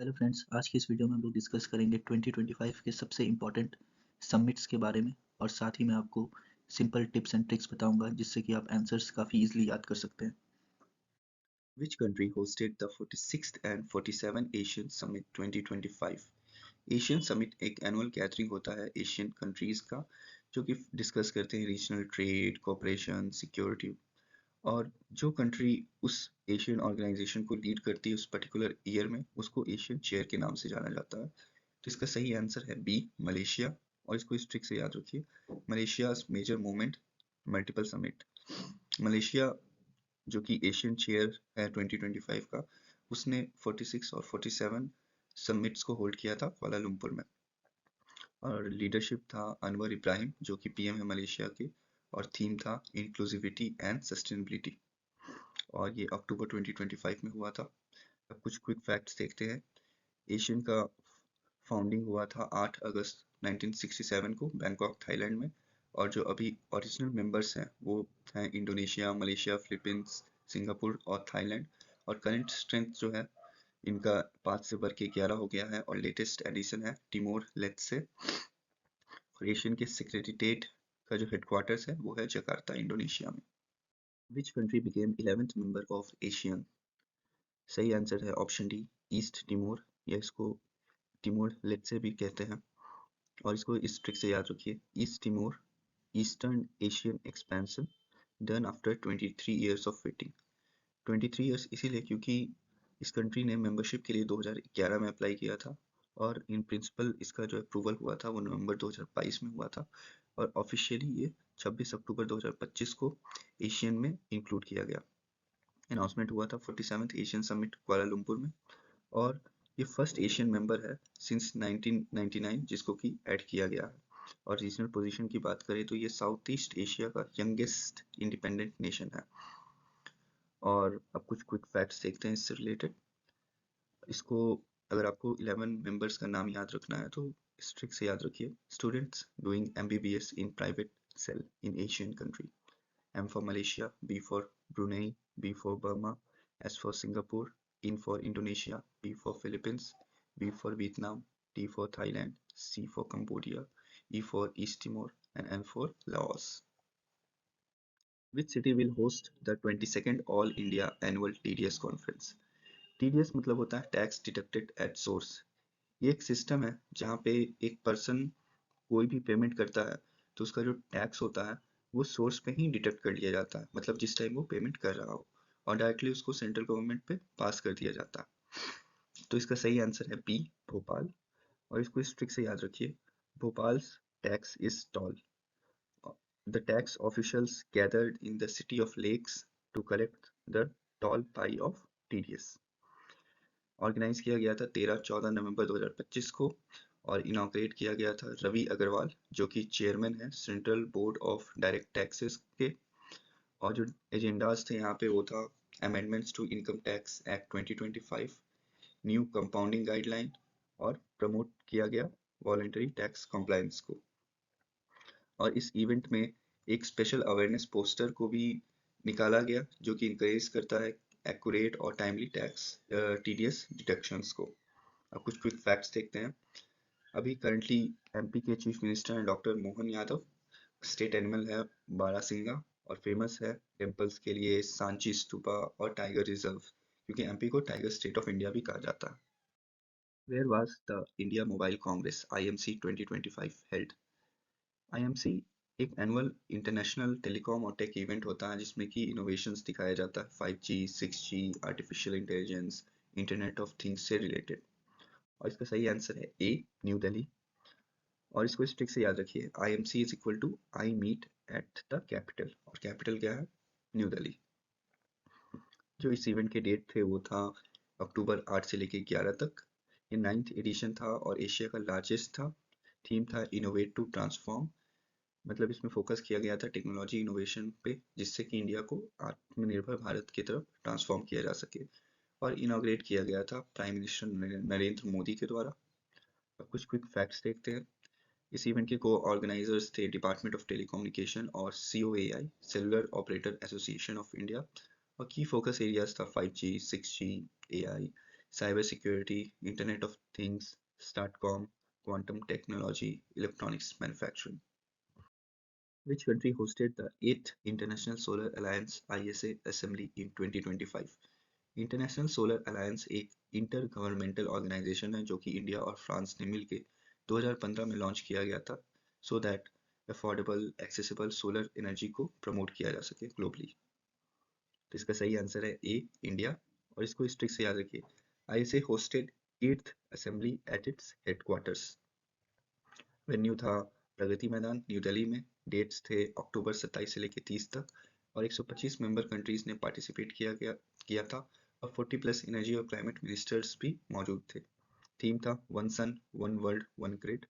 Hello friends, आज की इस वीडियो में हम लोग डिस्कस करेंगे 2025 के सबसे इम्पोर्टेंट समिट्स के बारे में और साथ ही मैं आपको सिंपल टिप्स एंड ट्रिक्स बताऊंगा जिससे कि आप आंसर्स काफ़ी इजीली याद कर सकते हैं। Which country hosted the 46th and 47th Asian Summit 2025? Asian summit एक एनुअल गैदरिंग होता है एशियन कंट्रीज का जो कि डिस्कस करते हैं रीजनल ट्रेड, कोऑपरेशन, सिक्योरिटी। और जो कंट्री उस एशियन ऑर्गेनाइजेशन को लीड करती है उस पर्टिकुलर ईयर में उसको एशियन चेयर के नाम से जाना जाता है। तो इसका सही आंसर है बी, मलेशिया। और इसको इस ट्रिक से याद रखिए, Malaysia's major movement multiple summit. Malaysia जो कि एशियन चेयर है 2025 का, उसने 46 और 47 समिट्स को होल्ड किया था कुआलालंपुर में। और लीडरशिप था अनवर इब्राहिम जो कि पीएम है मलेशिया के। और थीम था इंक्लूसिविटी एंड सस्टेनेबिलिटी। और ये अक्टूबर 2025 में हुआ था। अब कुछ क्विक फैक्ट्स देखते हैं। एशियन का फाउंडिंग हुआ था 8 अगस्त 1967 को बैंकॉक, थाईलैंड में। और जो अभी ओरिजिनल मेंबर्स हैं वो हैं इंडोनेशिया, मलेशिया, फिलीपींस, सिंगापुर और थाईलैंड। और करंट स्ट्रेंथ जो है इनका 5 से बढ़ के 11 हो गया है और लेटेस्ट एडिशन है टिमोर लेस्टे। और एशियन के सेक्रेटेरिएट का जो हेडक्वार्टर्स है वो है जकार्ता, इंडोनेशिया में। Which country became 11th member of Asian? सही आंसर है ऑप्शन डी, ईस्ट टिमोर, या इसको टिमोर लेस्टे भी कहते हैं। और इसको इस ट्रिक से याद रखिए, east टिमोर eastern Asian expansion done after 23 years of waiting. 23 years इसीलिए क्योंकि इस कंट्री ने मेंबरशिप के लिए 2011 में अप्लाई किया था। और इन प्रिंसिपल इसका जो अप्रूवल हुआ था वो नवंबर 2022 में हुआ था। और ऑफिशियली ये 26 अक्टूबर 2025 को एशियन में इंक्लूड किया गया। अनाउंसमेंट हुआ था 47th एशियन समिट कुआलालंपुर में। और ये फर्स्ट एशियन मेंबर है सिंस 1999 जिसको कि ऐड किया गया है। और रीजनल पोजीशन की बात करें तो ये साउथ ईस्ट एशिया का यंगेस्ट इंडिपेंडेंट नेशन है। और अब कुछ क्विक फैक्ट्स देखते हैं इससे रिलेटेड। इसको अगर आपको 11 मेंबर्स का नाम याद रखना है तो इस ट्रिक से याद रखिए, students doing MBBS in private sale in Asian country. M for Malaysia, B for Brunei, B for Burma, S for Singapore, I for Indonesia, P for Philippines, V for Vietnam, T for Thailand, C for Cambodia, E for East Timor, and N for Laos. Which city will host the 22nd All India Annual TDS Conference? TDS मतलब होता है tax deducted at source. ये एक system है जहाँ पे एक person कोई भी पेमेंट करता है तो उसका जो टैक्स होता है वो सोर्स पे ही डिडक्ट कर लिया जाता है, मतलब जिस टाइम वो पेमेंट कर रहा हो, और डायरेक्टली उसको सेंट्रल गवर्नमेंट पे पास कर दिया जाता है। तो इसका सही आंसर है बी, भोपाल। और इसको इस ट्रिक से याद रखिए, Bhopal tax is toll. The tax officials gathered in the city of lakes to collect the toll pie of TDS. Organize किया गया था 13-14 नवंबर 2025 को। और इनॉग्रेट किया गया था रवि अग्रवाल जो कि चेयरमैन है central board of direct taxes के। और जो एजेंडाज थे यहाँ पे वो था amendments to income tax act 2025, new compounding guideline, और प्रमोट किया गया वॉलंटरी टैक्स कंप्लायंस को। और इस इवेंट में एक स्पेशल अवेयरनेस पोस्टर को भी निकाला गया जो कि इंकरेज करता है एक्यूरेट और टाइमली टैक्स टीडीएस डिडक्शंस को। अब कुछ क्विक फैक्ट्स देखते हैं। अभी करंटली एमपी के चीफ मिनिस्टर हैं doctor Mohan Yadav. State animal है बारहसिंगा। और फेमस है टेम्पल्स के लिए सांची स्तूपा और टाइगर रिजर्व, क्योंकि एमपी को टाइगर स्टेट ऑफ इंडिया भी कहा जाता है। Where was the India mobile congress IMC 2025 held? IMC एक एनुअल इंटरनेशनल टेलीकॉम और टेक इवेंट होता है जिसमें कि इनोवेशंस दिखाया जाता है 5G, 6G, artificial intelligence, internet of things से रिलेटेड। और इसका सही आंसर है ए, न्यू दिल्ली। और इसको इस ट्रिक से याद रखिए, I M C is equal to I meet at the capital, और कैपिटल क्या है? न्यू दिल्ली। जो इस इवेंट के डेट थे वो था अक्टूबर 8 से लेके 11 तक। ये 9th एडिशन था और एशिया का लार्जेस्ट था। थीम था इनोवेट टू ट्रांसफॉर्म, मतलब इसमें फोकस किया गया था टेक्नोलॉजी इनोवेशन पे जिससे कि इंडिया को आत्मनिर्भर भारत की तरफ ट्रांसफॉर्म किया जा सके। और इनॉग्रेट किया गया था प्राइम मिनिस्टर नरेंद्र मोदी के द्वारा। अब कुछ क्विक फैक्ट्स देखते हैं। इस इवेंट के को ऑर्गेनाइजर्स थे डिपार्टमेंट ऑफ टेलीकम्युनिकेशन और COAI, cellular operator association of India. और की फोकस एरियाज था 5G, 6G, AI, cyber security, Internet of Things, STATCOM, quantum technology, electronics manufacturing. Which country hosted the 8th International Solar Alliance ISA assembly in 2025? International solar alliance एक inter governmental organisation है जो कि India और France ने मिलकर 2015 में launch किया गया था so that affordable accessible solar energy को प्रमोट किया जा सके ग्लोबली। तो इसका सही आंसर है ए, इंडिया। और इसको इस ट्रिक से याद रखिए, ISA hosted 8th assembly at its headquarters. Venue था प्रगति मैदान, न्यू दिल्ली में। डेट्स थे अक्टूबर 27 से लेकर 30 तक और 125 मेंबर कंट्रीज ने पार्टिसिपेट किया था और 40 प्लस एनर्जी और क्लाइमेट मिनिस्टर्स भी मौजूद थे। थीम था one sun one world one grid.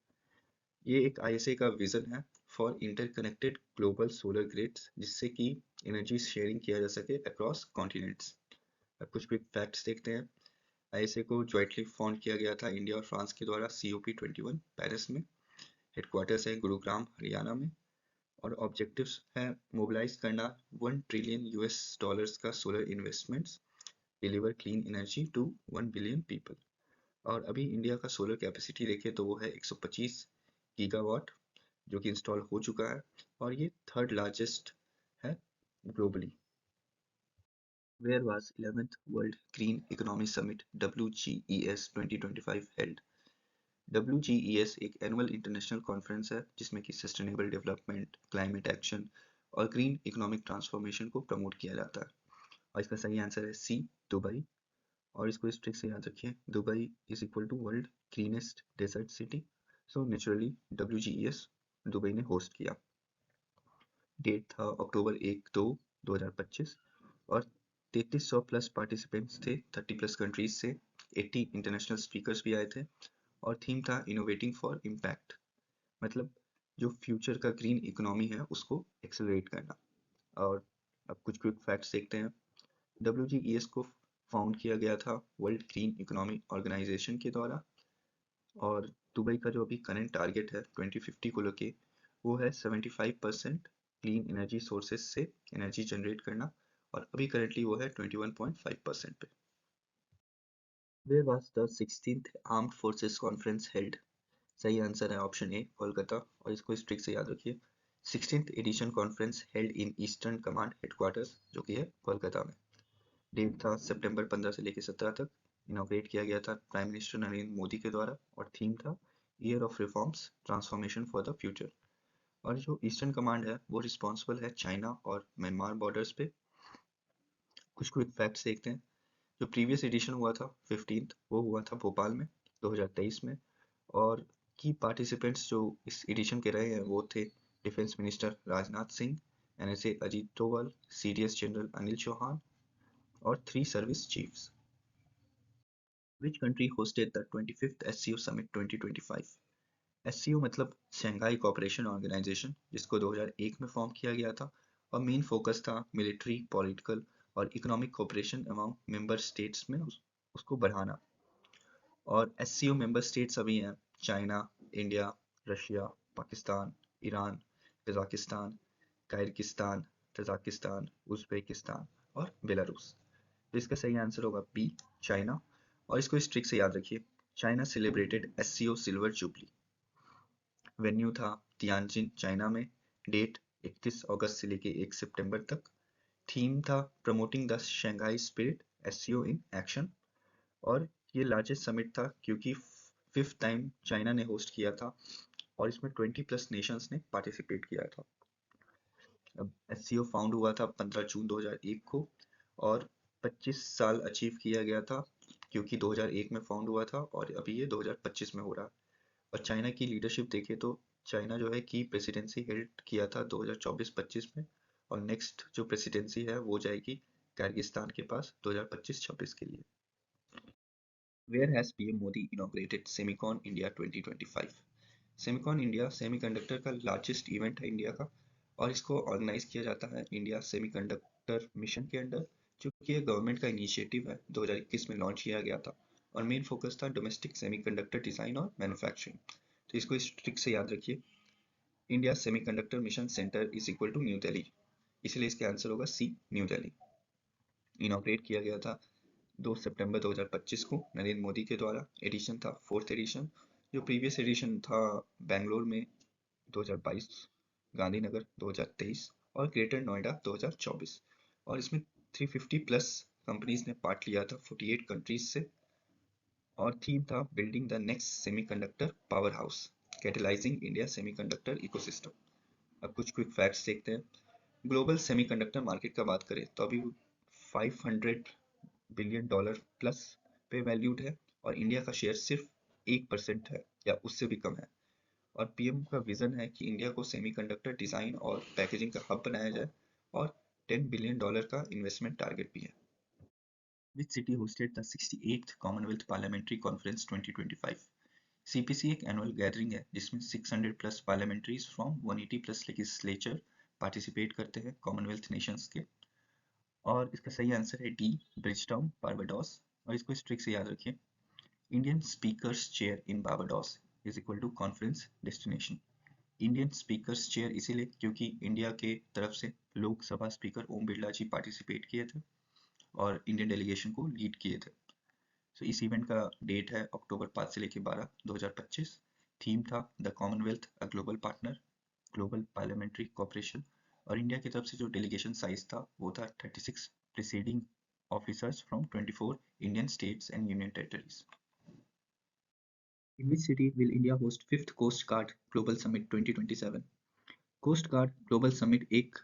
ये एक आईएसए का विजन है for interconnected global solar grids, जिससे कि एनर्जी शेयरिंग किया जा सके अक्रॉस कॉन्टिनेंट्स। अब कुछ क्विक फैक्ट्स देखते हैं। आईएसए को ज्वाइंटली फाउंड किया गया था इंडिया और फ्रांस के द्वारा COP21 पेरिस में। हेडक्वार्टर्स है गुरुग्राम हरियाणा में और ऑब्जेक्टिव्स है मोबिलाइज करना $1 ट्रिलियन का solar investments, deliver clean energy to 1 billion people. और अभी इंडिया का सोलर कैपेसिटी देखें तो वो है 125 गीगावाट जो कि इंस्टॉल हो चुका है और ये थर्ड लार्जेस्ट है globally. Where was 11th World Green Economy Summit WGES 2025 held? WGES एक एनुअल इंटरनेशनल कॉन्फ्रेंस है जिसमें कि सस्टेनेबल डेवलपमेंट, क्लाइमेट एक्शन और ग्रीन इकोनॉमिक ट्रांसफॉर्मेशन को प्रमोट किया जाता है। और इसका सही आंसर है सी, दुबई। और इसको इस ट्रिक से याद रखिए, Dubai is equal to world greenest desert city, so naturally WGES Dubai ने होस्ट किया। डेट था अक्टूबर 1-2 2025 और 3300 प्लस पार्टिसिपेंट्स थे 30 प्लस कंट्रीज से। 80 इंटरनेशनल स्पीकर्स भी आए थे और थीम था इनोवेटिंग फॉर इम्पैक्ट, मतलब जो फ्यूचर का ग्रीन इकोनॉमी है उसको एक्सेलरेट करना। और अब कुछ क्विक फैक्ट्स देखते हैं। WGES को फाउंड किया गया था वर्ल्ड ग्रीन इकोनॉमी ऑर्गेनाइजेशन के द्वारा और दुबई का जो अभी करंट टारगेट है 2050 को लेके वो है 75% क्लीन एनर्जी सोर्सेज से एनर्जी जनरेट करना और अभी करेंटली वो है 21.5% पे। Where was the 16th Armed Forces Conference held? सही आंसर है ऑप्शन ए, कोलकाता। और इसको इस ट्रिक से याद रखिए, 16th edition conference held in eastern command headquarters जो कि है कोलकाता में। डेट था सितंबर 15 से लेकर 17 तक। इनॉग्रेट किया गया था प्राइम मिनिस्टर नरेंद्र मोदी के द्वारा और थीम था year of reforms transformation for the future. और जो ईस्टर्न कमांड है वो रिस्पॉन्सिबल है चाइना और म्यांमार बॉर्डर्स पे। कुछ क्विक फैक्ट्स देखते हैं। जो प्रीवियस एडिशन हुआ था 15th वो हुआ था भोपाल में 2023 में और की पार्टिसिपेंट्स जो इस एडिशन के रहे हैं वो थे defence minister Rajnath Singh, NSA Ajit Doval, CDS general Anil Chauhan और 3 service chiefs. Which country hosted the 25th SCO Summit 2025? SCO मतलब शंघाई कोऑपरेशन ऑर्गेनाइजेशन, जिसको 2001 में फॉर्म किया गया था और मेन फोकस था मिलिट्री, पॉलिटिकल और economic cooperation among member states में उसको बढ़ाना। और SCO मेंबर स्टेट्स अभी हैं China, India, Russia, Pakistan, Iran, Kazakhstan, Kyrgyzstan, Tajikistan, Uzbekistan और बेलारूस। तो इसका सही आंसर होगा बी, चाइना। और इसको इस ट्रिक से याद रखिए, China celebrated SCO silver jubilee. Venue था तियानजिन चाइना में। डेट 31 अगस्त से लेके 1 सितंबर तक। थीम था promoting the Shanghai spirit, SCO in action. और ये लार्जेस्ट समिट था क्योंकि 5th टाइम चाइना ने होस्ट किया था और इसमें 20 प्लस नेशंस ने पार्टिसिपेट किया था। अब SCO फाउंड हुआ था 15 जून 2001 को और 25 साल अचीव किया गया था क्योंकि 2001 में फाउंड हुआ था और अभी ये 2025 में हो रहा है। और चाइना की लीडरशिप देखें तो चाइना जो है की प्रेसिडेंसी हेल्ड किया था 2024-25 में और नेक्स्ट जो प्रेसिडेंसी है वो जाएगी किर्गिस्तान के पास 2025-26 के लिए। Where has PM Modi inaugurated Semicon India 2025? Semicon India semiconductor का लार्जेस्ट इवेंट है इंडिया का और इसको ऑर्गेनाइज किया जाता है इंडिया सेमीकंडक्टर मिशन के अंडर, जो कि गवर्नमेंट का इनिशिएटिव है। 2021 में लॉन्च किया गया था और मेन फोकस था डोमेस्टिक सेमीकंडक्टर डिजाइन और मैन्युफैक्चरिंग। तो इसको इस ट्रिक से याद रखिए, India semiconductor mission centre is equal to new Delhi, इसलिए इसका आंसर होगा सी, न्यू दिल्ली। इनॉग्रेट किया गया था 2 सितंबर 2025 को नरेंद्र मोदी के द्वारा। एडिशन था 4th एडिशन। जो प्रीवियस एडिशन था बेंगलोर में 2022, गांधीनगर 2023 और ग्रेटर नोएडा 2024। और इसमें 350 प्लस कंपनीज ने पार्ट लिया था 48 कंट्रीज से। और थीम था building the next semiconductor power house, catalysing India semiconductor ecosystem. अब कुछ क्विक फैक्ट्स देखते हैं। ग्लोबल सेमीकंडक्टर मार्केट का बात करें तो अभी 500 बिलियन डॉलर प्लस पे वैल्यूड है और इंडिया का शेयर सिर्फ 1% है या उससे भी कम है। और पीएम का विजन है कि इंडिया को सेमीकंडक्टर डिजाइन और पैकेजिंग का हब बनाया जाए और $10 बिलियन का इन्वेस्टमेंट टारगेट भी है। Which city hosted the 68th Commonwealth Parliamentary Conference 2025? CPC एक एनुअल गैदरिंग है जिसमें 600 plus parliamentarians from 180 plus legislature participate करते हैं कॉमनवेल्थ नेशंस के। और इसका सही आंसर है डी, ब्रिजटाउन, बारबाडोस। और इसको इस ट्रिक से याद रखिए, Indian speakers chair in Barbados is equal to conference destination. Indian speakers chair इसीलिए क्योंकि इंडिया के तरफ से लोकसभा स्पीकर ओम बिरला जी पार्टिसिपेट किए थे और इंडियन डेलीगेशन को लीड किए थे। तो इस इवेंट का डेट है अक्टूबर 5 से लेकर 12 2025। थीम था the Commonwealth a global partner, global parliamentary cooperation. और इंडिया की तरफ से जो डेलीगेशन साइज था वो था 36 preceding officers from 24 Indian states and union territories. In which city will India host 5th Coast Guard Global Summit 2027? Coast guard global summit एक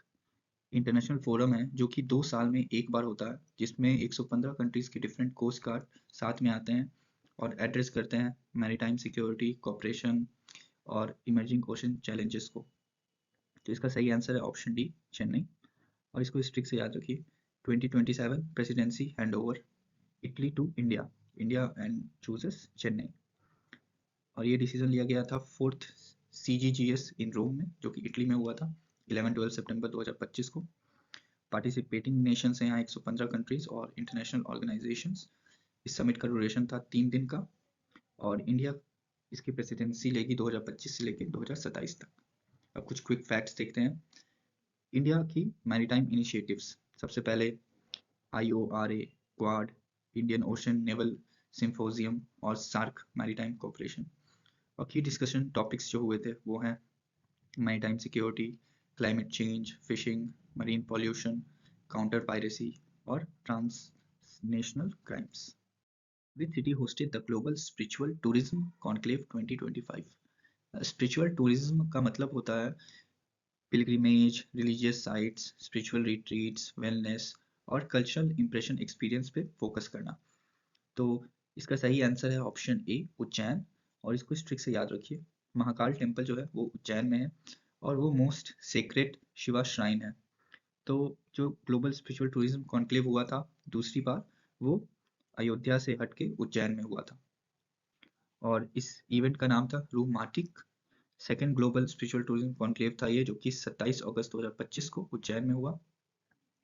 international forum है जो कि 2 साल में एक बार होता है, जिसमें 115 कंट्रीज के डिफरेंट कोस्ट गार्ड साथ में आते हैं और एड्रेस करते हैं मैरीटाइम सिक्योरिटी, कॉपरेशन और इमर्जिंग ओशन चैलेंजेस को। तो इसका सही आंसर है ऑप्शन डी, चेन्नई। और इसको इस ट्रिक से याद रखिए, 2027 presidency hand over Italy to India, India and chooses Chennai. और ये डिसीजन लिया गया था 4th CGGS इन रोम में, जो कि इटली में हुआ था 11-12 सितंबर 2025 को। पार्टिसिपेटिंग नेशंस हैं यहाँ 115 कंट्रीज और इंटरनेशनल ऑर्गेनाइजेशंस। इस समिट का ड्यूरेशन था 3 दिन का और इंडिया इसकी प्रेसिडेंसी लेगी 2025 से लेकर 2027 तक। अब कुछ क्विक फैक्ट्स देखते हैं। इंडिया की मैरीटाइम इनिशिएटिव्स, सबसे पहले IORA, Quad, Indian Ocean naval symposium और सार्क मैरीटाइम कोऑपरेशन। और की डिस्कशन टॉपिक्स जो हुए थे वो हैं maritime security, climate change, fishing, marine pollution, counter piracy और transnational crimes. Which city hosted the Global Spiritual Tourism Conclave 2025? Spiritual tourism का मतलब होता है pilgrimage, religious sites, spiritual retreats, wellness और कल्चरल इंप्रेशन एक्सपीरियंस पे फोकस करना। तो इसका सही आंसर है ऑप्शन ए, उज्जैन। और इसको इस ट्रिक से याद रखिए, महाकाल टेम्पल जो है वो उज्जैन में है और वो मोस्ट सेक्रेट शिवा श्राइन है। तो जो ग्लोबल स्पिरिचुअल टूरिज्म कॉन्क्लेव हुआ था दूसरी बार, वो अयोध्या से हटके उज्जैन में हुआ था और इस इवेंट का नाम था रूमाटिक। Second global spiritual tourism conclave था ये, जो कि 27 अगस्त 2025 को उज्जैन में हुआ।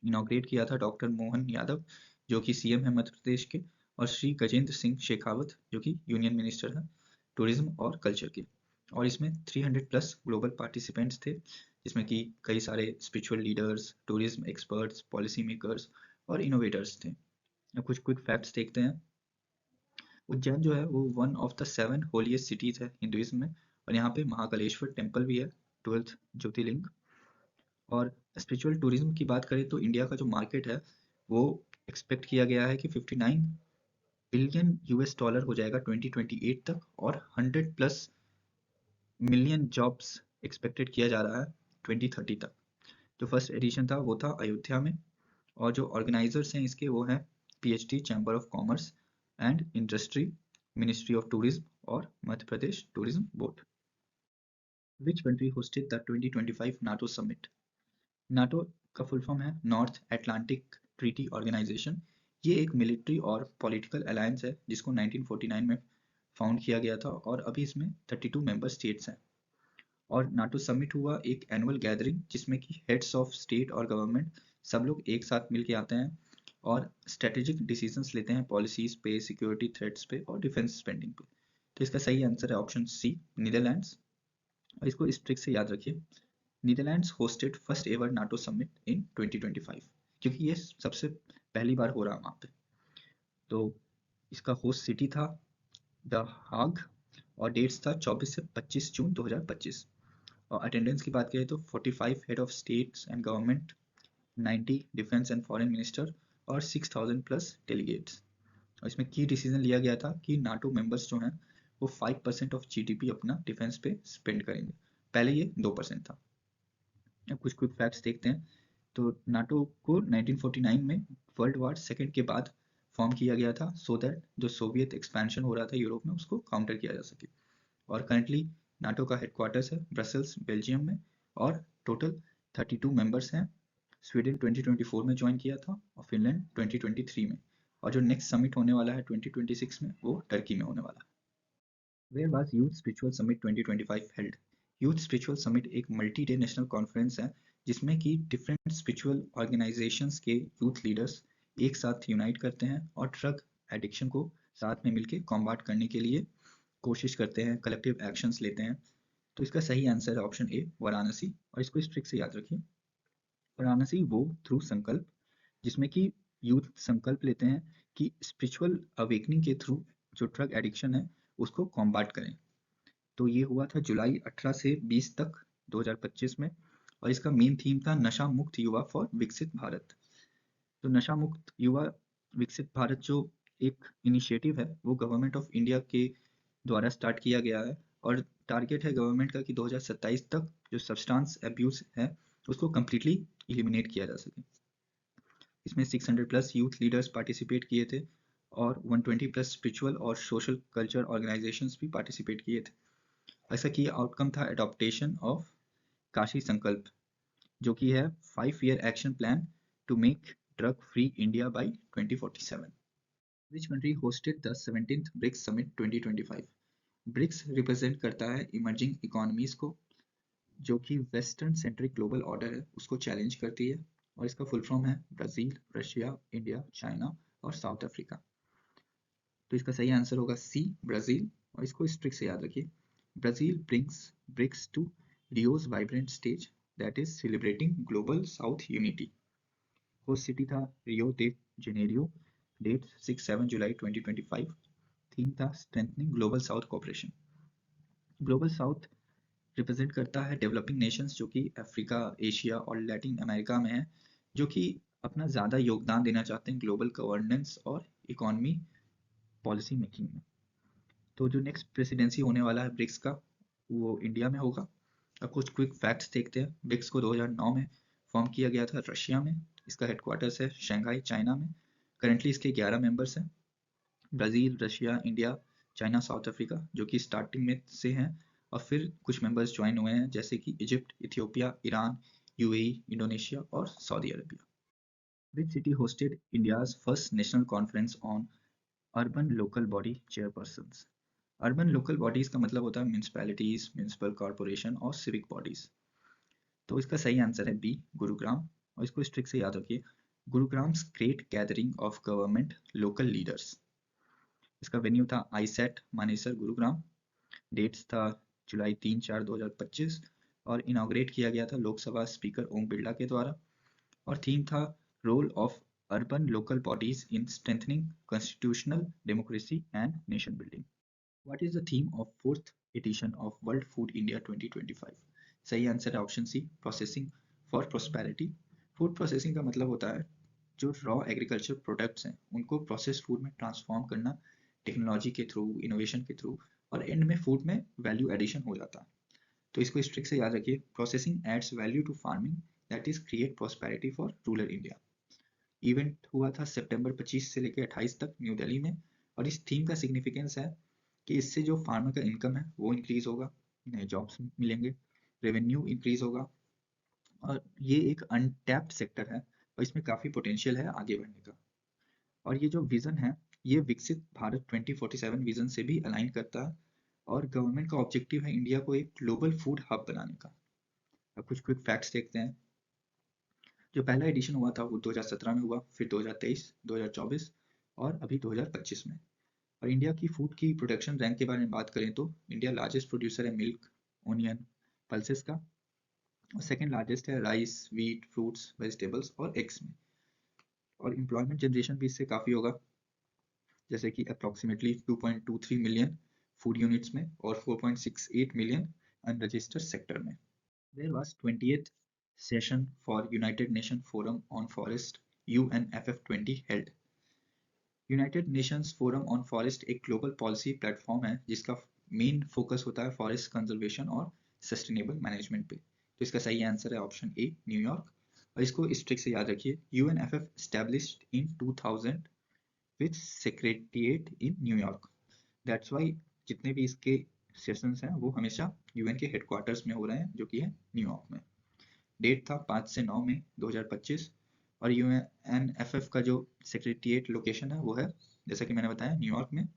इनॉग्रेट किया था डॉक्टर मोहन यादव जो कि CM है मध्य प्रदेश के, और श्री गजेंद्र सिंह शेखावत जो कि यूनियन मिनिस्टर हैं टूरिज्म और कल्चर के। और इसमें 300 प्लस ग्लोबल पार्टिसिपेंट्स थे, जिसमें कि कई सारे spiritual leaders, tourism experts, policy makers और इनोवेटर्स थे। अब कुछ क्विक फैक्ट्स देखते हैं। उज्जैन जो है वो one of the 7 holiest cities है हिंदुइज्म में, और यहाँ पे महाकालेश्वर टेम्पल भी है, 12th ज्योतिर्लिंग। और स्पिरिचुअल टूरिज्म की बात करें तो इंडिया का जो मार्केट है वो एक्सपेक्ट किया गया है कि 59 बिलियन US डॉलर हो जाएगा 2028 तक, और 100 प्लस मिलियन जॉब्स एक्सपेक्टेड किया जा रहा है 2030 तक। जो फर्स्ट एडिशन था वो था अयोध्या में, और जो ऑर्गेनाइजर्स हैं इसके वो हैं PHD chamber of commerce and industry, ministry of tourism और Madhya Pradesh tourism board. Which country hosted the 2025 NATO summit? NATO का फुल फॉर्म है नॉर्थ एटलांटिक ट्रीटी ऑर्गेनाइजेशन। ये एक मिलिट्री और पॉलिटिकल अलायंस है जिसको 1949 में फाउंड किया गया था, और अभी इसमें 32 मेंबर स्टेट्स हैं। और नाटो समिट हुआ एक एनुअल गैदरिंग जिसमें कि हेड्स ऑफ स्टेट और गवर्नमेंट सब लोग एक साथ मिलके आते हैं और स्ट्रेटेजिक डिसीजंस लेते हैं पॉलिसीज पे, सिक्योरिटी थ्रेट्स पे और डिफेंस स्पेंडिंग पे। तो इसका सही आंसर है ऑप्शन सी, नीदरलैंड्स। और इसको इस ट्रिक से याद रखिए, Netherlands hosted first ever NATO summit in 2025, क्योंकि ये सबसे पहली बार हो रहा है वहाँ पे। तो इसका होस्ट सिटी था द हाग और डेट्स था 24 से 25 जून 2025। और अटेंडेंस की बात करें तो 45 head of states and government, 90 defence and foreign minister और 6000 प्लस डेलीगेट्स। और इसमें की डिसीजन लिया गया था कि नाटो मेंबर्स जो हैं वो 5% ऑफ जीडीपी अपना डिफेंस पे स्पेंड करेंगे। पहले ये 2% था। अब कुछ क्विक फैक्ट्स देखते हैं। तो नाटो को 1949 में वर्ल्ड वॉर सेकेंड के बाद फॉर्म किया गया था सो दैट जो सोवियत एक्सपेंशन हो रहा था यूरोप में उसको काउंटर किया जा सके। और करंटली नाटो का हेडक्वार्टर्स है ब्रसल्स बेल्जियम में और टोटल 32 मेंबर्स हैं। स्वीडन 2024 में ज्वाइन किया था और फिनलैंड 2023 में। और जो नेक्स्ट समिट होने वाला है 2026 में वो टर्की में होने वाला है। Where was Youth Spiritual Summit 2025 held? Youth spiritual summit एक मल्टी डे नेशनल कॉन्फ्रेंस है जिसमें कि डिफरेंट स्पिरिचुअल ऑर्गेनाइजेशंस के यूथ लीडर्स एक साथ यूनाइट करते हैं और ड्रग एडिक्शन को साथ में मिलकर कॉम्बाट करने के लिए कोशिश करते हैं, कलेक्टिव एक्शंस लेते हैं। तो इसका सही आंसर है ऑप्शन ए वाराणसी। और इसको इस ट्रिक से याद रखिए, वाराणसी वो थ्रू संकल्प, जिसमें कि यूथ संकल्प लेते हैं कि स्पिरिचुअल अवेकनिंग के थ्रू जो ड्रग एडिक्शन है उसको कॉम्बाट करें। तो ये हुआ था जुलाई 18 से 20 तक 2025 में। और इसका मेन थीम था नशा मुक्त युवा फॉर विकसित भारत। तो नशा मुक्त युवा विकसित भारत जो एक इनिशिएटिव है वो गवर्नमेंट ऑफ इंडिया के द्वारा स्टार्ट किया गया है। और टारगेट है गवर्नमेंट का कि 2027 तक जो सब्सटेंस अब्यूज है उसको कम्प्लीटली इलिमिनेट किया जा सके। इसमें 600 प्लस यूथ लीडर्स पार्टिसिपेट किए थे और 120 प्लस स्पिरिचुअल और सोशल कल्चर ऑर्गेनाइजेशंस भी पार्टिसिपेट किए थे। ऐसा कि आउटकम था एडॉप्टेशन ऑफ काशी संकल्प, जो कि है 5 year action plan to make drug free India by 2047। Which country hosted the 17th BRICS summit 2025? BRICS represent करता है इमर्जिंग इकोनॉमीज को, जो कि वेस्टर्न सेंट्रिक ग्लोबल ऑर्डर है उसको चैलेंज करती है। और इसका फुल फॉर्म है ब्राजील, रशिया, इंडिया, चाइना और साउथ अफ्रीका। तो इसका सही आंसर होगा सी ब्राजील। और इसको इस ट्रिक से याद रखिए, Brazil brings BRICS to Rio's vibrant stage that is celebrating global south unity. Host city था रियो दे जेनेरियो, डेट 6-7 जुलाई 2025। थीम था strengthening global south cooperation. Global south represent करता है डेवलपिंग नेशंस जो कि अफ्रीका, एशिया और Latin America में है, जो कि अपना ज़्यादा योगदान देना चाहते हैं ग्लोबल गवर्नेंस और इकोनॉमी पॉलिसी मेकिंग में। तो जो नेक्स्ट प्रेसिडेंसी होने वाला है ब्रिक्स का वो इंडिया में होगा। अब कुछ क्विक फैक्ट्स देखते हैं। ब्रिक्स को 2009 में फॉर्म किया गया था रशिया में। इसका हेडक्वार्टर्स है शंघाई चाइना में। करंटली इसके 11 मेंबर्स हैं, Brazil, Russia, India, China, south Africa, जो कि स्टार्टिंग में से हैं। और फिर कुछ मेंबर्स ज्वाइन हुए हैं जैसे कि Egypt, Ethiopia, Iran, UAE, Indonesia और Saudi Arabia. Which city hosted India's first national conference on urban local body chairpersons? Urban local bodies का मतलब होता है म्यूनसिपैलिटीज, म्यूनसिपल कॉर्पोरेशन और सिविक बॉडीज। तो इसका सही आंसर है बी गुरुग्राम। और इसको इस ट्रिक से याद रखिए, Gurugram's great gathering of government local leaders. इसका वेन्यू था आईसेट मानेसर गुरुग्राम। डेट्स था जुलाई 3-4-2025। और इनाग्रेट किया गया था लोकसभा स्पीकर ओम बिरला के द्वारा। और थीम था role of urban local bodies in strengthening constitutional democracy and nation building. What is the theme of fourth edition of world food India 2025? सही आंसर है option C processing for prosperity. Food processing का मतलब होता है जो raw agriculture products हैं उनको process food में ट्रांसफॉर्म करना टेक्नोलॉजी के थ्रू, इनोवेशन के थ्रू, और एंड में फूड में वैल्यू एडिशन हो जाता है। तो इसको इस ट्रिक से याद रखिए, processing adds value to farming that is create prosperity for rural India. Event हुआ था सितंबर 25 से लेकर 28 तक न्यू दिल्ली में। और इस थीम का सिग्निफिकेंस है कि इससे जो फार्मर का इनकम है वो इंक्रीज होगा, नए जॉब्स मिलेंगे, रेवेन्यू इंक्रीज होगा। और ये एक अनटैप्ड सेक्टर है और इसमें काफ़ी पोटेंशियल है आगे बढ़ने का। और ये जो विज़न है ये विकसित भारत 2047 विज़न से भी अलाइन करता है। और गवर्नमेंट का ऑब्जेक्टिव है इंडिया को एक ग्लोबल फूड हब बनाने का। अब कुछ क्विक फैक्ट्स देखते हैं। जो पहला एडिशन हुआ था वो 2017 में हुआ, फिर 2023, 2024 और अभी 2025 में। और इंडिया की फूड की प्रोडक्शन रैंक के बारे में बात करें तो इंडिया लार्जेस्ट प्रोड्यूसर है मिल्क, ओनियन, पल्सेस का। और सेकेंड लार्जेस्ट है राइस, व्हीट, फ्रूट्स, वेजिटेबल्स और एग्स में। और एम्प्लॉयमेंट जनरेशन भी इससे काफ़ी होगा। जैसे कि अप्रॉक्सीमेटली 2.23 मिलियन फूड यूनिट्स में और 4.68 मिलियन अनरजिस्टर्ड सेक्टर में। There was 20th session for United Nations Forum on Forest UNFF20 held। United Nations forum on forest एक ग्लोबल पॉलिसी प्लेटफॉर्म है जिसका मेन फोकस होता है फॉरेस्ट कंजर्वेशन और sustainable management पे। तो इसका सही आंसर है ऑप्शन ए, न्यूयॉर्क। और इसको इस ट्रिक से याद रखिए, यूएनएफएफ established in 2000 with secretariat in New York. That's why जितने भी इसके सेशंस हैं वो हमेशा यूएन के हेडक्वार्टर्स में हो रहे हैं जो कि है न्यूयॉर्क में। डेट था 5 से 9 मई 2025 और यूएनएफएफ का जो सेक्रेटरिएट लोकेशन है वो है, जैसा कि मैंने बताया, न्यूयॉर्क में।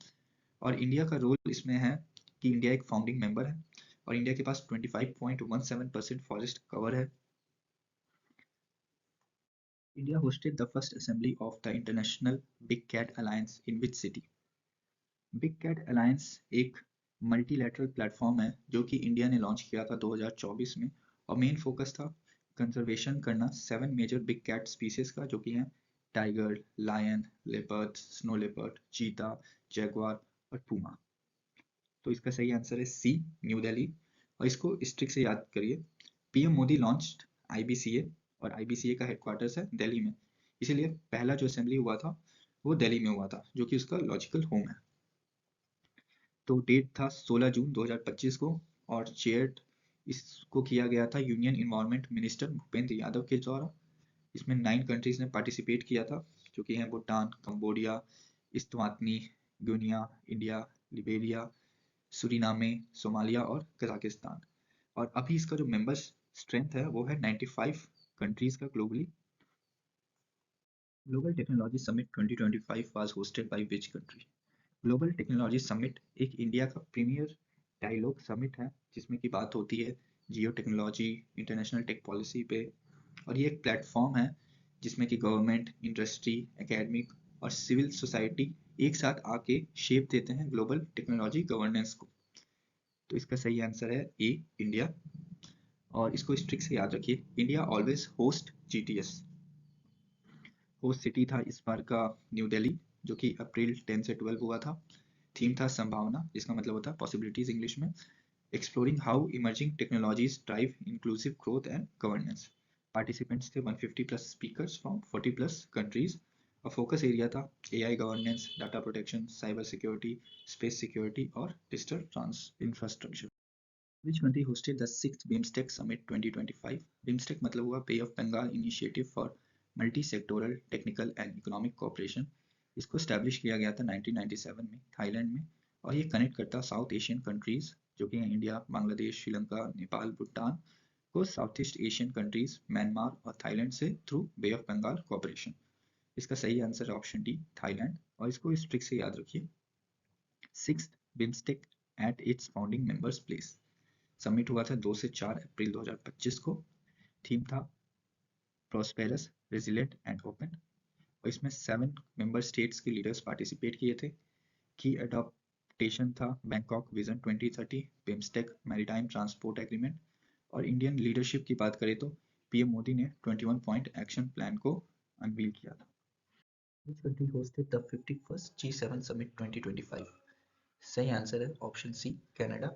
और इंडिया का रोल इसमें है कि इंडिया एक फाउंडिंग मेंबर है और इंडिया के पास 25.17% फॉरेस्ट कवर है। India hosted the first assembly of the international big cat alliance in which city. Big cat alliance एक मल्टीलैटरल प्लेटफॉर्म है जो कि इंडिया ने लॉन्च किया था 2024 में और मेन फोकस था कंजर्वेशन करना 7 मेजर बिग कैट स्पीसीज का, जो कि हैं tiger, lion, leopard, snow leopard, cheetah, jaguar और पूमा। तो इसका सही आंसर है सी, न्यू दिल्ली। और इसको इस ट्रिक से याद करिए, पीएम मोदी लॉन्च्ड आईबीसीए और आईबीसीए का हेडक्वार्टर्स है दिल्ली में, इसीलिए पहला जो असेंबली हुआ था वो दिल्ली में हुआ था जो कि उसका लॉजिकल होम है। तो डेट था 16 जून 2025 को और चेयर इसको किया गया था union environment minister Bhupendra Yadav के द्वारा। इसमें 9 कंट्रीज ने पार्टिसिपेट किया था जो कि हैं Bhutan, Cambodia, Eswatini, Guinea, India, Liberia, Suriname, Somalia और कजाकिस्तान। और अभी इसका जो मेंबर स्ट्रेंथ है वो है 95 कंट्रीज का globally. Global technology summit 2025 was hosted by which country. Global technology summit एक इंडिया का प्रीमियर डायलॉग समिट है जिसमें की बात होती है जियो टेक्नोलॉजी, इंटरनेशनल टेक पॉलिसी पे। और ये एक प्लेटफॉर्म है जिसमें कि गवर्नमेंट, इंडस्ट्री, एकेडमिक और सिविल सोसाइटी एक साथ आके शेप देते हैं ग्लोबल टेक्नोलॉजी गवर्नेंस को। तो इसका सही आंसर है ए, इंडिया। और इसको इस ट्रिक से याद रखिए, India always host GTS. Host city था इस बार का न्यू दिल्ली जो कि अप्रैल 10 से 12 हुआ था। थीम था संभावना, जिसका मतलब होता है पॉसिबिलिटीज इंग्लिश में। Exploring how emerging technologies drive inclusive growth and governance. Participants थे 150 plus speakers from 40 plus countries. और फोकस एरिया था AI governance, data protection, cyber security, space security और digital trans infrastructure. Which country hosted the 6th BIMSTEC Summit 2025? BIMSTEC मतलब हुआ Bay of Bengal Initiative for Multi-Sectoral Technical and Economic Cooperation। इसको establish किया गया था 1997 में Thailand में और ये कनेक्ट करता साउथ एशियन कंट्रीज जो कि हैं इंडिया, बांग्लादेश, श्रीलंका, नेपाल, भूटान को south east Asian countries Myanmar और थाईलैंड से through bay of Bengal cooperation. इसका सही आंसर है ऑप्शन डी, थाईलैंड। और इसको इस ट्रिक से याद रखिए, 6th BIMSTEC at its founding members place। Submit हुआ था 2 से 4 अप्रैल 2025 को। थीम था प्रॉस्पेरस, रेजिलेंट एंड ओपन। और इसमें 7 मेंबर स्टेट्स के लीडर्स पार्टिसिपेट किए थे। की अडॉप्टेशन था Bangkok vision 2030, BIMSTEC maritime transport agreement. और इंडियन लीडरशिप की बात करें तो पीएम मोदी ने 21 पॉइंट एक्शन प्लान को अनवील किया था। Which country hosted the 51st G7 Summit 2025? सही आंसर है ऑप्शन सी, कनाडा।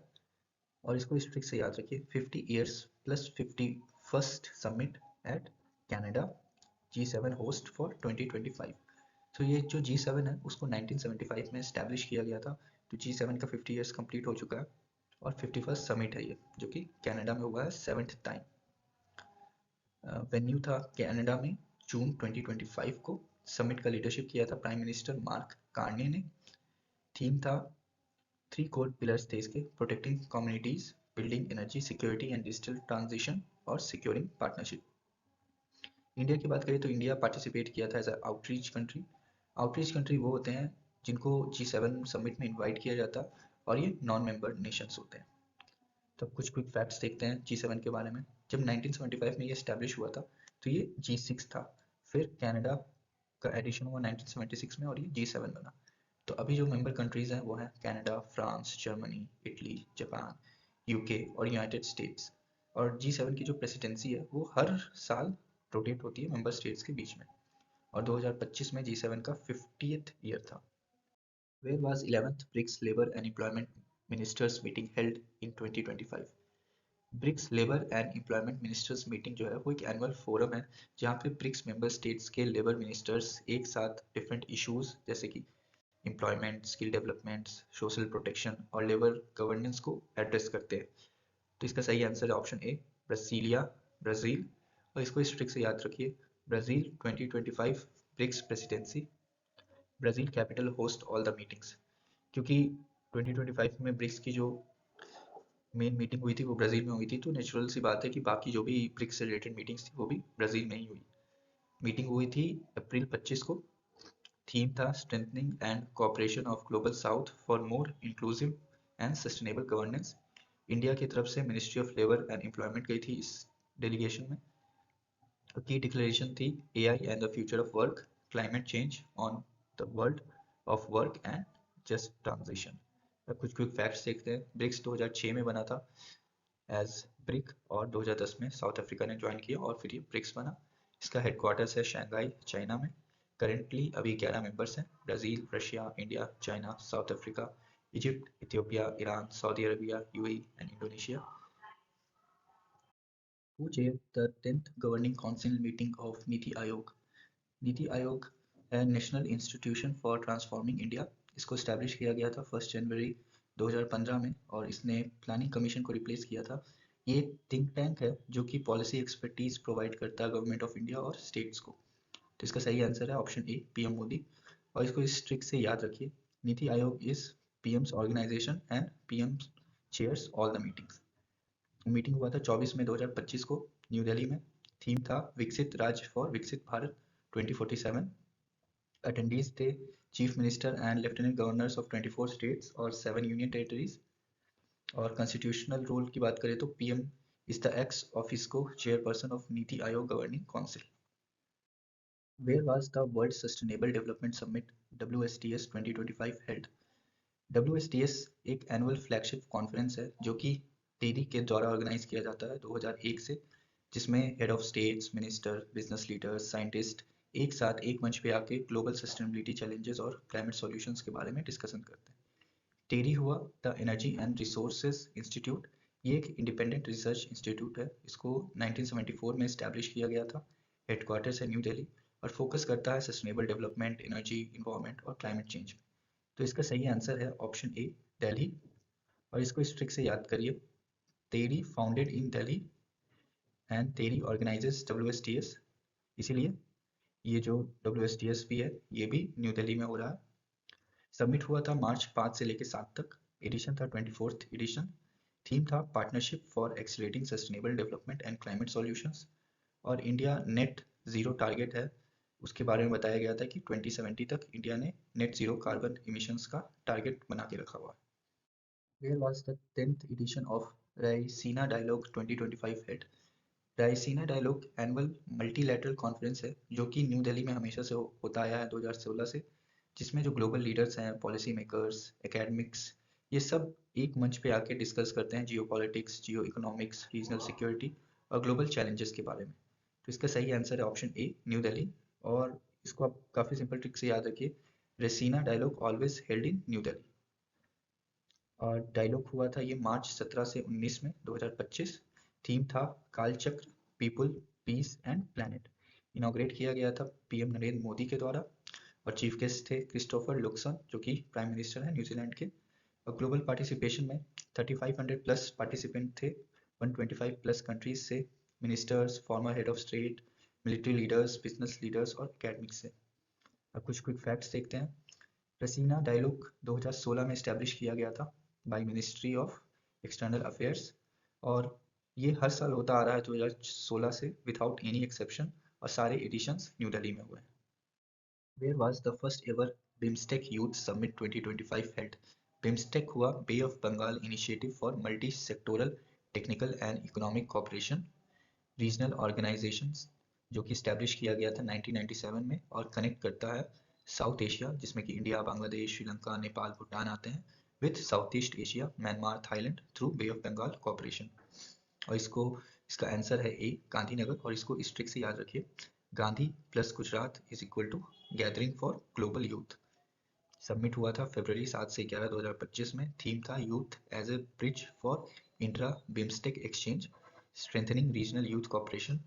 और इसको इस ट्रिक से याद रखिए, 50 years plus 51st summit at Canada, G7 host for 2025। तो ये जो G7 है उसको 1975 में इस्टेब्लिश किया गया था। तो G7 का 50 ईयर्स कंप्लीट हो चुका है और 51st समिट है ये जो कि कनाडा में हुआ है 7th टाइम। वेन्यू था कनाडा में। जून 2025 को समिट का लीडरशिप किया था प्राइम मिनिस्टर मार्क कार्ने ने। थीम था 3 कोर पिलर्स थे इसके, protecting communities, building energy security and digital transition और सिक्योरिंग पार्टनरशिप। इंडिया की बात करें तो इंडिया पार्टिसिपेट किया था as outreach country. Outreach country वो होते हैं जिनको G7 समिट में इनवाइट किया जाता है और ये नॉन मेंबर नेशंस होते हैं। तो कुछ क्विक फैक्ट्स देखते हैं G7 के बारे में। जब 1975 में ये एस्टेब्लिश हुआ था तो ये G6 था, फिर कनाडा का एडिशन हुआ 1976 में और ये G7 बना। तो अभी जो मेंबर कंट्रीज हैं वो हैं Canada, France, Germany, Italy, Japan, UK और यूनाइटेड स्टेट्स। और G7 की जो प्रेसिडेंसी है वो हर साल रोटेट होती है मेंबर स्टेट्स के बीच में। और 2025 में G7 का 50th ईयर था। Where was 11th BRICS Labour and Employment Ministers meeting held in 2025? BRICS labour and employment ministers meeting जो है वो एक एनुअल फोरम है जहाँ पे ब्रिक्स मेंबर स्टेट्स के लेबर मिनिस्टर्स एक साथ डिफरेंट इश्यूज जैसे कि employment, skill development, social protection और लेबर गवर्नेंस को एड्रेस करते हैं। तो इसका सही आंसर है ऑप्शन ए, ब्राजीलिया, ब्राजील। और इसको इस ट्रिक से याद रखिए, Brazil 2025 BRICS presidency, Brazil capital host all the meetings, क्योंकि 2025 में ब्रिक्स की जो मेन मीटिंग हुई थी वो ब्राजील में हुई थी, तो नेचुरल सी बात है कि बाकी जो भी ब्रिक्स से रिलेटेड मीटिंग्स थी वो भी ब्राजील में ही हुई। मीटिंग हुई थी अप्रैल 25 को। थीम था strengthening and cooperation of global south for more inclusive and sustainable governance. India की तरफ से ministry of labour and employment गई थी इस डेलीगेशन में। की डिक्लेरेशन थी AI and the future of work, climate change on the world of work and just transition. अब कुछ क्विक फैक्ट्स देखते हैं। ब्रिक्स 2006 में बना था एज ब्रिक और 2010 में साउथ अफ्रीका ने ज्वाइन किया और फिर ये ब्रिक्स बना। इसका हेडक्वार्टर्स है शंघाई, चाइना में। करेंटली अभी 11 मेंबर्स हैं, Brazil, Russia, India, China, south Africa, Egypt, Ethiopia, Iran, Saudi Arabia, UAE and Indonesia. Who chaired the 10th Governing Council meeting of NITI Aayog? NITI Aayog है national institution for transforming India. इसको establish किया गया था 1 जनवरी 2015 में और इसने प्लानिंग कमीशन को रिप्लेस किया था। ये एक थिंक टैंक है जो कि पॉलिसी एक्सपर्टीज प्रोवाइड करता है गवर्नमेंट ऑफ इंडिया और स्टेट्स को। तो इसका सही आंसर है ऑप्शन ए, पीएम मोदी। और इसको इस ट्रिक से याद रखिए, NITI Aayog is PM's organization and PM chairs all the meetings. Meeting हुआ था 24 मई 2025 को न्यू दिल्ली में। थीम था विकसित राज्य फॉर विकसित भारत 2047। अटेंडीज थे chief minister and lieutenant governors of 24 states और 7 यूनियन टेरिटरीज। और कॉन्स्टिट्यूशनल रोल की बात करें तो PM is the ex officio chairperson of NITI Aayog governing council. Where was the world sustainable development summit WSTS 2025 held? WSTS एक annual flagship conference है जो कि टेरी के द्वारा ऑर्गेनाइज किया जाता है 2001 से, जिसमें head of states, minister, business leaders, scientist एक साथ एक मंच पे आके ग्लोबल सस्टेनेबिलिटी चैलेंजेस और क्लाइमेट सॉल्यूशंस के बारे में डिस्कशन करते हैं। टेरी हुआ the energy and resources institute. ये एक इंडिपेंडेंट रिसर्च इंस्टीट्यूट है। इसको 1974 में इस्टेब्लिश किया गया था। हेडक्वार्टर्स है न्यू दिल्ली और फोकस करता है सस्टेनेबल डेवलपमेंट, एनर्जी, इन्वायरमेंट और क्लाइमेट चेंज। तो इसका सही आंसर है ऑप्शन ए, दिल्ली। और इसको इस ट्रिक से याद करिए, तेरी फाउंडेड इन दिल्ली एंड तेरी ऑर्गेनाइजेस WSTS, इसीलिए ये जो WSTS भी है ये भी न्यू दिल्ली में हो रहा है। सबमिट हुआ था मार्च 5 से लेकर 7 तक। एडिशन था 24th एडिशन। थीम था partnership for accelerating sustainable development and climate solutions. और इंडिया नेट जीरो टारगेट है, उसके बारे में बताया गया था कि 2070 तक इंडिया ने नेट जीरो कार्बन इमिशंस का टारगेट बना के रखा हुआ है। Where was the 10th edition of Raisina Dialogue 2025 held? Raisina dialogue annual multilateral conference है जो कि न्यू दिल्ली में हमेशा से होता आया है 2016 से, जिसमें जो ग्लोबल लीडर्स हैं, पॉलिसी मेकर्स, एकेडमिक्स, ये सब एक मंच पे आके डिस्कस करते हैं जियो पॉलिटिक्स, जियो इकोनॉमिक्स, रीजनल सिक्योरिटी और ग्लोबल चैलेंजेस के बारे में। तो इसका सही आंसर है ऑप्शन ए, न्यू दिल्ली। और इसको आप काफ़ी सिंपल ट्रिक से याद रखिए, Raisina dialogue always held in New Delhi. और डायलॉग हुआ था ये मार्च 17 से 19 में 2025। थीम था Kalachakra, people, peace and planet. Inaugurate किया गया था पीएम नरेंद्र मोदी के द्वारा और चीफ गेस्ट थे क्रिस्टोफर लुक्सन जो कि प्राइम मिनिस्टर हैं न्यूजीलैंड के। और ग्लोबल पार्टिसिपेशन में 3500 प्लस पार्टिसिपेंट थे 125 प्लस कंट्रीज से, ministers, farmer head of state, military leaders, business leaders और एकेडमिक्स से। अब कुछ क्विक फैक्ट्स देखते हैं। रसीना डायलॉग 2016 में इस्टेब्लिश किया गया था by ministry of external affairs और ये हर साल होता आ रहा है 2016 से विदाउट एनी एक्सेप्शन और सारे एडिशंस न्यू दिल्ली में हुए हैं। Where was the first ever BIMSTEC youth summit 2025 held? BIMSTEC हुआ bay of Bengal initiative for multi sectoral technical and economic cooperation regional organisations, जो कि इस्टेब्लिश किया गया था 1997 में और कनेक्ट करता है साउथ एशिया, जिसमें कि इंडिया, बांग्लादेश, श्रीलंका, नेपाल, भूटान आते हैं, with south east Asia, Myanmar, Thailand through bay of Bengal cooperation. और इसका आंसर है ए, गांधीनगर। और इसको इस ट्रिक से याद रखिए, Gandhi plus Gujarat is equal to gathering for global youth. Summit हुआ था फरवरी 7 से 11 2025 में। थीम था youth as a bridge for intra BIMSTEC exchange strengthening regional youth cooperation.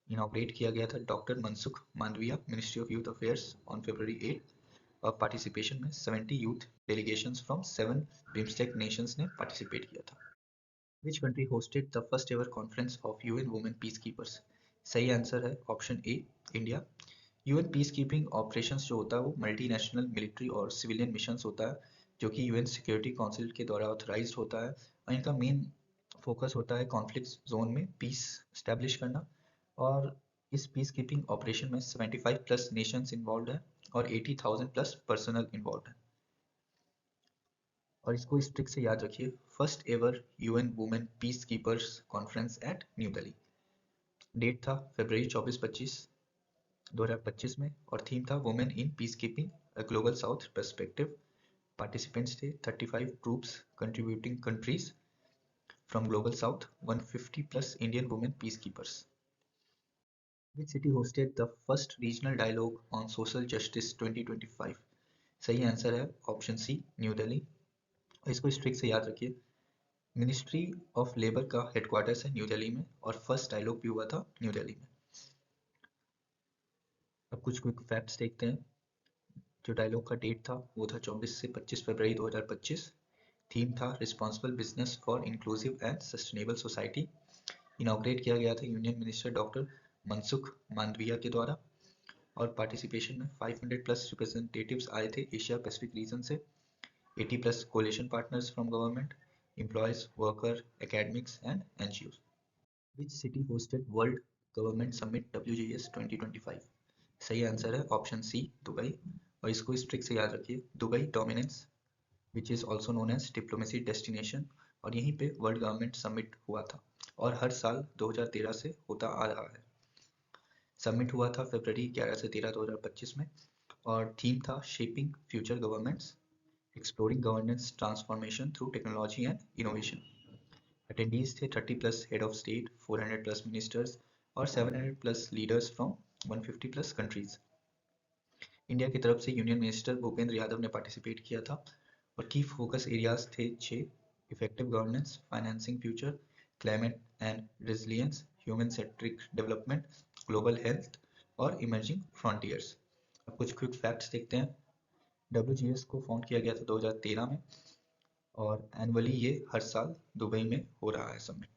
Inaugurate किया गया था doctor Mansukh Mandaviya, ministry of youth affairs, on फरवरी 8। और पार्टिसिपेशन में 70 youth delegations from 7 BIMSTEC nations ने पार्टिसिपेट किया था। Which country hosted the first ever conference of UN Women Peacekeepers? सही आंसर है ऑप्शन ए, India. UN peace keeping operations जो होता है वो मल्टीनेशनल मिलिट्री और सिविलियन मिशंस होता है जो कि यूएन सिक्योरिटी काउंसिल के द्वारा ऑथराइज्ड होता है, और इनका मेन फोकस होता है कॉन्फ्लिक्ट जोन में पीस स्टैब्लिश करना। और इस पीस कीपिंग ऑपरेशन में 75 प्लस नेशंस इन्वॉल्व है और 80,000 प्लस पर्सनल इन्वॉल्व है। और इसको इस ट्रिक से याद रखिए, first ever UN women peace keepers conference at new Delhi. Date था फरवरी 24-25 2025 में और थीम था women in peace keeping a global south perspective. Participants थे 35 troops contributing countries from global south, 150 plus Indian women peace keepers. Which city hosted the first regional dialogue on social justice 2025? सही answer है option सी, new Delhi. इसको इस trick से याद रखिए, ministry of labour का headquarters है न्यू दिल्ली में और फर्स्ट डायलॉग भी हुआ था न्यू दिल्ली में। अब कुछ क्विक फैक्ट्स देखते हैं। जो डायलॉग का डेट था वो था 24 से 25 फरवरी 2025। थीम था responsible business for inclusive and sustainable society. Inaugurate किया गया था union minister doctor Mansukh Mandaviya के द्वारा। और पार्टिसिपेशन में 500 प्लस रिप्रेजेंटेटिव्स आए थे एशिया पैसिफिक रीजन से, 80 plus coalition partners from government, employees, worker, academics and NGO. Which city hosted World Government Summit WGS 2025? सही आंसर है ऑप्शन सी, दुबई। और इसको इस ट्रिक से याद रखिए, Dubai dominance which is also known as diplomacy destination, और यहीं पे वर्ल्ड गवर्नमेंट समिट हुआ था और हर साल 2013 से होता आ रहा है। समिट हुआ था फरवरी 11 से 13 2025 में और थीम था shaping future governments exploring governance transformation through technology and innovation. Attendees थे 30 plus head of state, 400 plus ministers और 700 plus leaders from 150 plus countries. India की तरफ से यूनियन मिनिस्टर भूपेंद्र यादव ने पार्टिसिपेट किया था और की फोकस एरियाज थे 6, effective governance, financing future, climate and resilience, human centric development, global health और इमर्जिंग फ्रंटियर्स। अब कुछ क्विक फैक्ट्स देखते हैं। WGS को फाउंड किया गया था 2013 में और एनुअली ये हर साल दुबई में हो रहा है समिट।